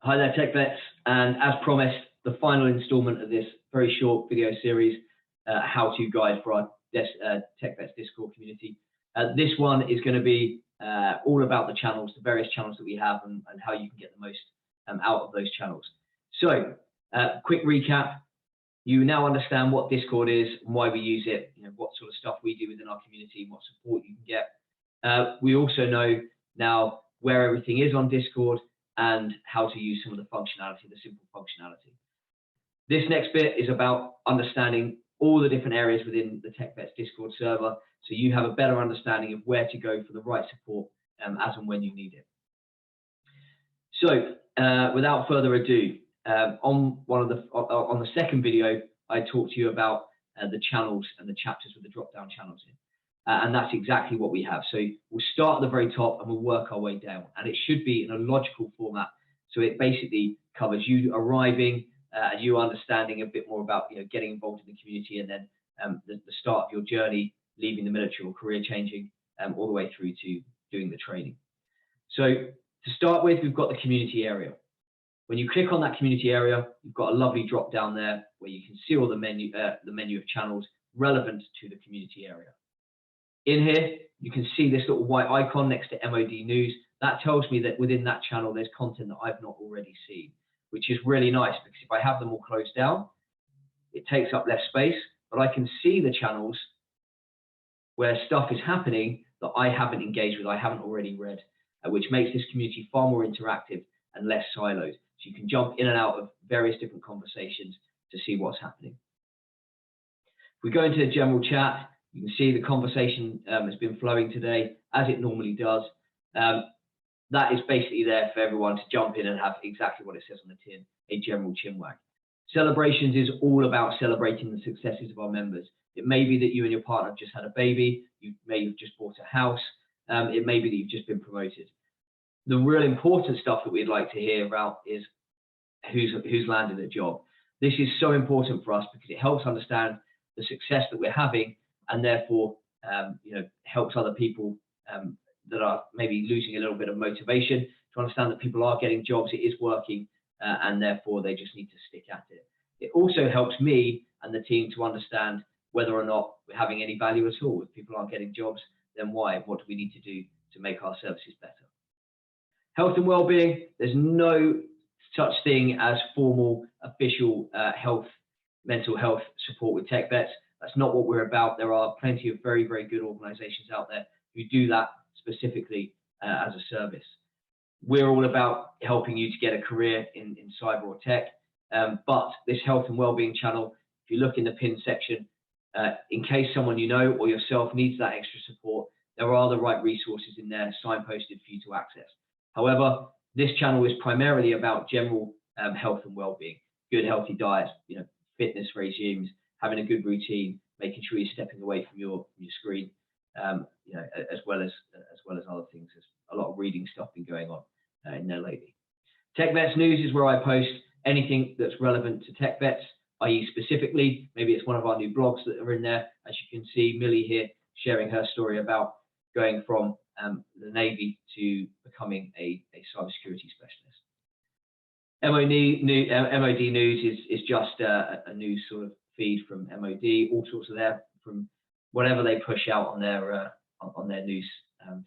Hi there, TechVets, and as promised, the final installment of this very short video series, how-to guide for our TechVets Discord community. This one is going to be all about the channels, the various channels that we have, and how you can get the most out of those channels. So, quick recap. You now understand what Discord is and why we use it, what sort of stuff we do within our community, and what support you can get. We also know now where everything is on Discord and how to use some of the functionality, the simple functionality. This next bit is about understanding all the different areas within the TechVets Discord server, so you have a better understanding of where to go for the right support as and when you need it. So, without further ado, on the second video, I talked to you about the channels and the chapters with the drop-down channels in. And that's exactly what we have. So we'll start at the very top and we'll work our way down. And it should be in a logical format. So it basically covers you arriving, you understanding a bit more about getting involved in the community, and then the start of your journey, leaving the military or career changing, all the way through to doing the training. So to start with, we've got the community area. When you click on that community area, you've got a lovely drop down there where you can see all the menu of channels relevant to the community area. In here, you can see this little white icon next to MOD News. That tells me that within that channel, there's content that I've not already seen, which is really nice because if I have them all closed down, it takes up less space, but I can see the channels where stuff is happening that I haven't engaged with, I haven't already read, which makes this community far more interactive and less siloed. So you can jump in and out of various different conversations to see what's happening. If we go into the general chat, you can see the conversation has been flowing today, as it normally does. That is basically there for everyone to jump in and have exactly what it says on the tin, a general chinwag. Celebrations is all about celebrating the successes of our members. It may be that you and your partner have just had a baby, you may have just bought a house, it may be that you've just been promoted. The real important stuff that we'd like to hear about is who's landed a job. This is so important for us because it helps understand the success that we're having, and therefore helps other people that are maybe losing a little bit of motivation to understand that people are getting jobs, it is working, and therefore they just need to stick at it. It also helps me and the team to understand whether or not we're having any value at all. If people aren't getting jobs, then why? What do we need to do to make our services better? Health and well-being, there's no such thing as formal, official mental health support with TechVets. That's not what we're about. There are plenty of very, very good organizations out there who do that specifically as a service. We're all about helping you to get a career in cyber or tech, but this health and wellbeing channel, if you look in the pin section, in case someone you know or yourself needs that extra support, there are the right resources in there signposted for you to access. However, this channel is primarily about general health and wellbeing, good healthy diets, fitness regimes, having a good routine, making sure you're stepping away from your screen, as well as other things. There's a lot of reading stuff been going on in there lately. TechVets News is where I post anything that's relevant to TechVets, i.e. specifically, maybe it's one of our new blogs that are in there. As you can see, Millie here sharing her story about going from the Navy to becoming a cybersecurity specialist. MOD News is just a news sort of feed from MOD, all sorts of there, from whatever they push out on their news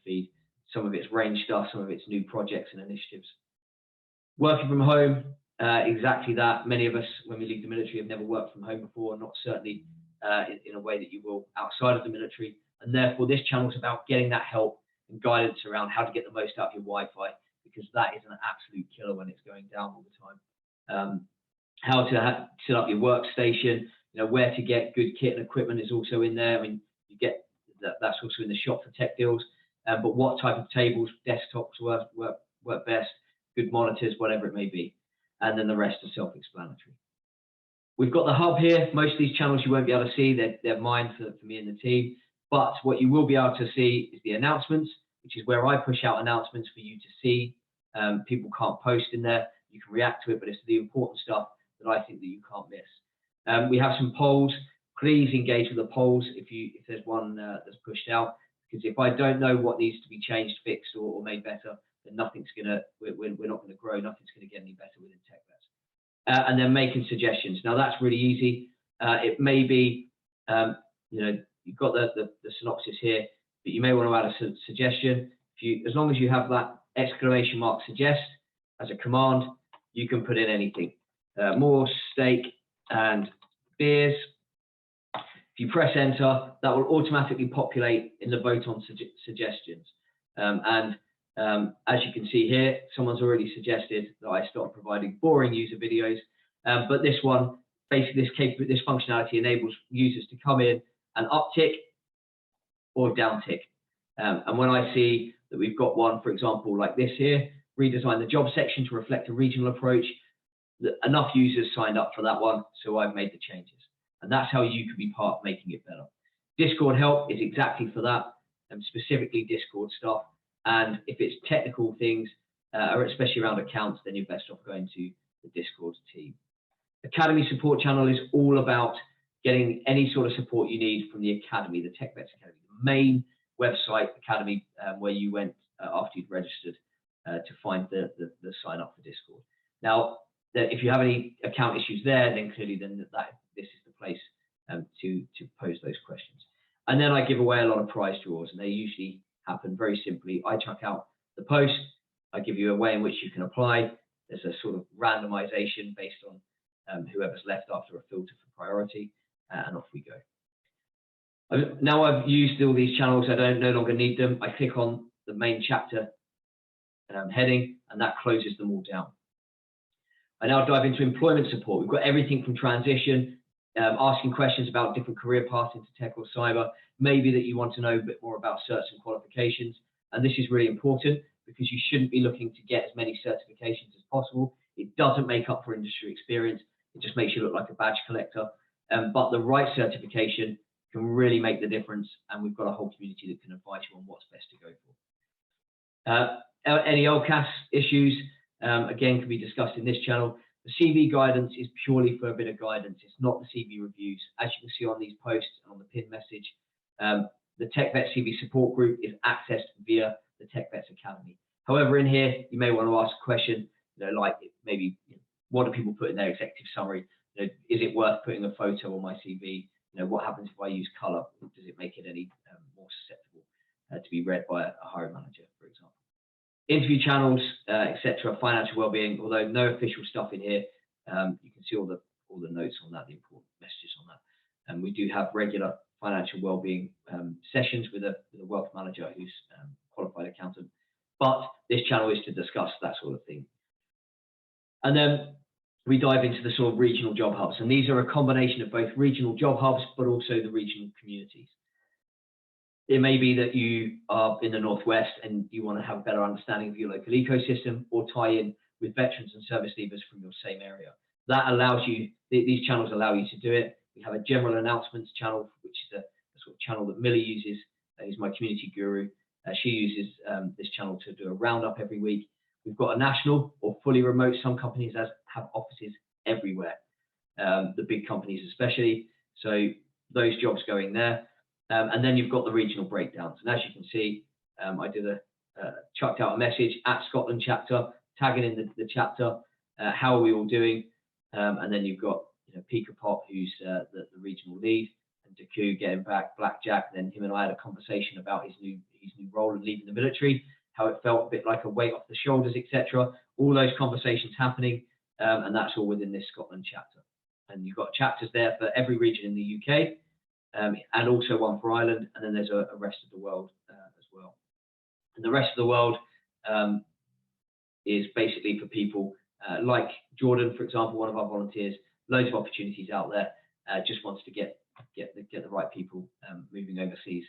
feed. Some of it's range stuff, some of it's new projects and initiatives. Working from home, exactly that. Many of us, when we leave the military, have never worked from home before, not certainly in a way that you will outside of the military. And therefore, this channel is about getting that help and guidance around how to get the most out of your Wi-Fi, because that is an absolute killer when it's going down all the time. How to set up your workstation, where to get good kit and equipment is also in there. I mean, you get that's also in the shop for tech deals. But what type of tables, desktops work best, good monitors, whatever it may be. And then the rest are self-explanatory. We've got the hub here. Most of these channels you won't be able to see. They're mine for me and the team. But what you will be able to see is the announcements, which is where I push out announcements for you to see. People can't post in there. You can react to it, but it's the important stuff that I think that you can't miss. We have some polls. Please engage with the polls if there's one that's pushed out, because if I don't know what needs to be changed, fixed, or made better, then we're not going to grow. Nothing's going to get any better within TechVets. And then making suggestions. Now that's really easy. It may be, you've got the synopsis here, but you may want to add a suggestion. As long as you have that exclamation mark suggest as a command, you can put in anything. More steak and beers. If you press enter, that will automatically populate in the vote on suggestions. As you can see here, someone's already suggested that I start providing boring user videos. But this one, basically this functionality enables users to come in and uptick or downtick. And when I see that we've got one, for example, like this here, redesign the job section to reflect a regional approach, enough users signed up for that one, so I've made the changes. And that's how you can be part of making it better. Discord help is exactly for that, and specifically Discord stuff. And if it's technical things, or especially around accounts, then you're best off going to the Discord team. Academy support channel is all about getting any sort of support you need from the Academy, the TechVets Academy, the main website Academy where you went after you'd registered to find the sign up for Discord. Now, if you have any account issues there, then clearly this is the place to pose those questions. And then I give away a lot of prize draws, and they usually happen very simply. I chuck out the post, I give you a way in which you can apply. There's a sort of randomization based on whoever's left after a filter for priority, and off we go. Now I've used all these channels, I no longer need them. I click on the main chapter heading, and that closes them all down. I now dive into employment support. We've got everything from transition, asking questions about different career paths into tech or cyber, maybe that you want to know a bit more about certs and qualifications. And this is really important because you shouldn't be looking to get as many certifications as possible. It doesn't make up for industry experience. It just makes you look like a badge collector. But the right certification can really make the difference. And we've got a whole community that can advise you on what's best to go for. Any LCAS issues, again, can be discussed in this channel. The CV guidance is purely for a bit of guidance. It's not the CV reviews. As you can see on these posts and on the pinned message, the TechVets CV support group is accessed via the TechVets Academy. However, in here, you may want to ask a question, like maybe what do people put in their executive summary? Is it worth putting a photo on my CV? What happens if I use color? Does it make it any more susceptible to be read by a hiring manager, for example? Interview channels, etc., financial well-being. Although no official stuff in here, you can see all the notes on that, the important messages on that. And we do have regular financial well-being sessions with a wealth manager who's qualified accountant. But this channel is to discuss that sort of thing. And then we dive into the sort of regional job hubs, and these are a combination of both regional job hubs, but also the regional communities. It may be that you are in the Northwest and you want to have a better understanding of your local ecosystem, or tie in with veterans and service leavers from your same area. That allows you, these channels allow you to do it. We have a general announcements channel, which is the sort of channel that Millie uses. He's my community guru. She uses this channel to do a roundup every week. We've got a national or fully remote. Some companies have offices everywhere, the big companies especially. So those jobs going there. And then you've got the regional breakdowns. And as you can see, I chucked out a message at Scotland chapter, tagging in the chapter, how are we all doing? And then you've got Pika Pop, who's the regional lead, and Daku getting back, Blackjack. And then him and I had a conversation about his new role in leaving the military, how it felt a bit like a weight off the shoulders, etc. All those conversations happening, and that's all within this Scotland chapter. And you've got chapters there for every region in the UK, and also one for Ireland, and then there's a rest of the world as well. And the rest of the world is basically for people like Jordan, for example, one of our volunteers. Loads of opportunities out there. Just wants to get the right people moving overseas.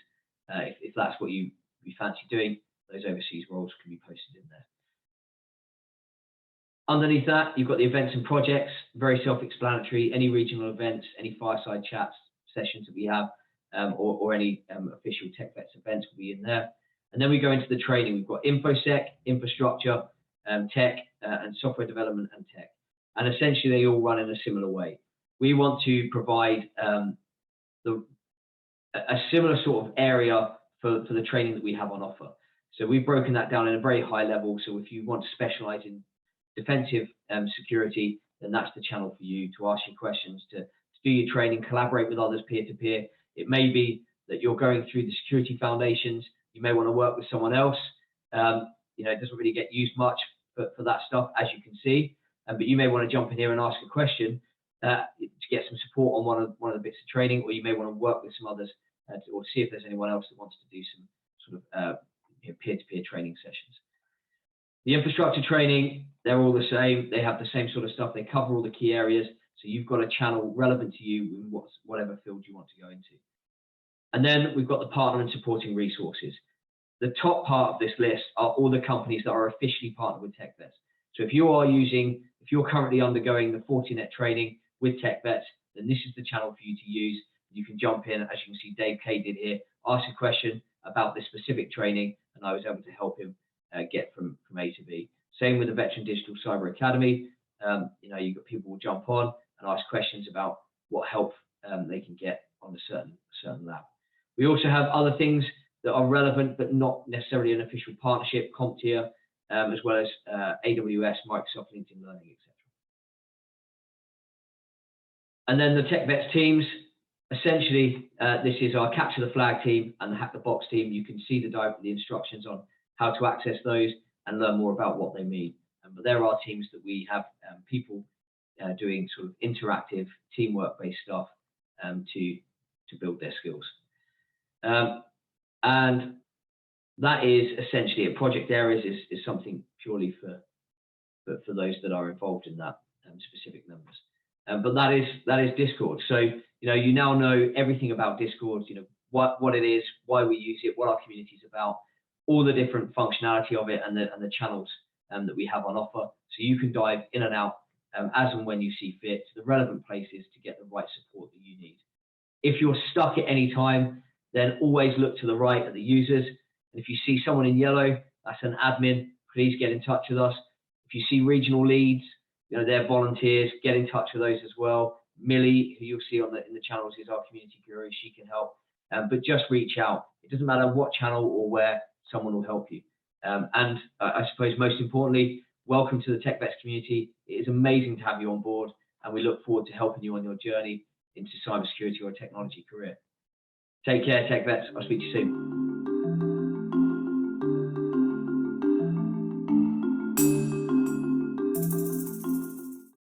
If that's what you fancy doing, those overseas roles can be posted in there. Underneath that, you've got the events and projects, very self-explanatory. Any regional events, any fireside chats, sessions that we have, or any official TechVets events will be in there. And then we go into the training. We've got InfoSec, infrastructure, tech, and software development and tech. And essentially, they all run in a similar way. We want to provide a similar sort of area for the training that we have on offer. So we've broken that down in a very high level. So if you want to specialize in defensive security, then that's the channel for you to ask your questions, to do your training, collaborate with others peer-to-peer. It may be that you're going through the security foundations. You may want to work with someone else. It doesn't really get used much for that stuff, as you can see. But you may want to jump in here and ask a question to get some support on one of the bits of training, or you may want to work with some others or see if there's anyone else that wants to do some sort of peer-to-peer training sessions. The infrastructure training, they're all the same. They have the same sort of stuff. They cover all the key areas. So you've got a channel relevant to you in whatever field you want to go into. And then we've got the partner and supporting resources. The top part of this list are all the companies that are officially partnered with TechVets. So if you're currently undergoing the Fortinet training with TechVets, then this is the channel for you to use. You can jump in, as you can see Dave K did here, ask a question about this specific training, and I was able to help him get from A to B. Same with the Veteran Digital Cyber Academy. You've got people who jump on and ask questions about what help they can get on a certain lab. We also have other things that are relevant, but not necessarily an official partnership, CompTIA, as well as AWS, Microsoft, LinkedIn Learning, etc. And then the TechVets teams. Essentially, this is our Capture the Flag team and the Hack the Box team. You can see the instructions on how to access those and learn more about what they mean. But there are teams that we have people doing sort of interactive teamwork-based stuff to build their skills. And that is essentially it. Project areas is something purely for those that are involved in that specific members. But that is Discord. So you now know everything about Discord. What it is, why we use it, what our community is about, all the different functionality of it, and the channels that we have on offer. So you can dive in and out as and when you see fit to the relevant places to get the right support that you need. If you're stuck at any time, then always look to the right at the users. And if you see someone in yellow, that's an admin. Please get in touch with us. If you see regional leads, they're volunteers. Get in touch with those as well. Millie, who you'll see in the channels, is our community guru. She can help. But just reach out. It doesn't matter what channel or where, someone will help you. And I suppose most importantly, welcome to the TechVets community. It is amazing to have you on board, and we look forward to helping you on your journey into cybersecurity or a technology career. Take care, TechVets. I'll speak to you soon.